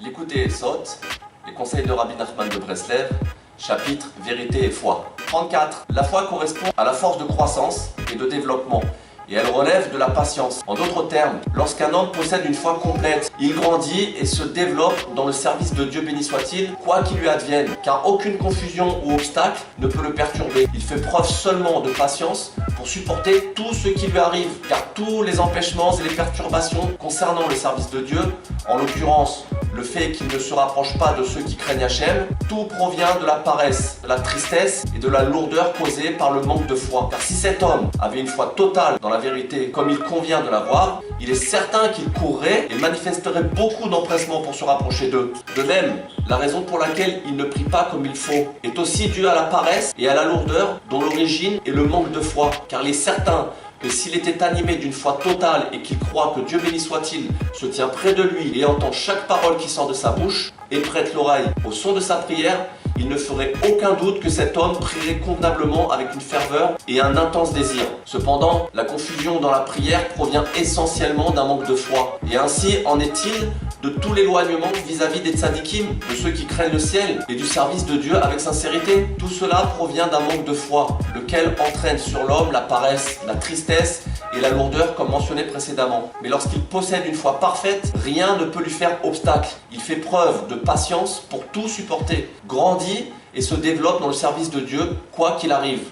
L'écouter saute, les conseils de Rabbi Nachman de Breslev, chapitre Vérité et foi. 34. La foi correspond à la force de croissance et de développement, et elle relève de la patience. En d'autres termes, lorsqu'un homme possède une foi complète, il grandit et se développe dans le service de Dieu béni soit-il, quoi qu'il lui advienne, car aucune confusion ou obstacle ne peut le perturber. Il fait preuve seulement de patience pour supporter tout ce qui lui arrive, car tous les empêchements et les perturbations concernant le service de Dieu, en l'occurrence le fait qu'il ne se rapproche pas de ceux qui craignent Hachem, tout provient de la paresse, de la tristesse et de la lourdeur causée par le manque de foi. Car si cet homme avait une foi totale dans la vérité comme il convient de l'avoir, il est certain qu'il courrait et manifesterait beaucoup d'empressement pour se rapprocher d'eux. De même, la raison pour laquelle il ne prie pas comme il faut est aussi due à la paresse et à la lourdeur dont l'origine est le manque de foi. Car il est certain que s'il était animé d'une foi totale et qu'il croit que Dieu béni soit-il se tient près de lui et entend chaque parole qui sort de sa bouche et prête l'oreille au son de sa prière, il ne ferait aucun doute que cet homme prierait convenablement avec une ferveur et un intense désir. Cependant, la confusion dans la prière provient essentiellement d'un manque de foi. Et ainsi en est-il de tout l'éloignement vis-à-vis des tzadikim, de ceux qui craignent le ciel et du service de Dieu avec sincérité. Tout cela provient d'un manque de foi, lequel entraîne sur l'homme la paresse, la tristesse et la lourdeur comme mentionné précédemment. Mais lorsqu'il possède une foi parfaite, rien ne peut lui faire obstacle. Il fait preuve de patience pour tout supporter, grandit et se développe dans le service de Dieu, quoi qu'il arrive.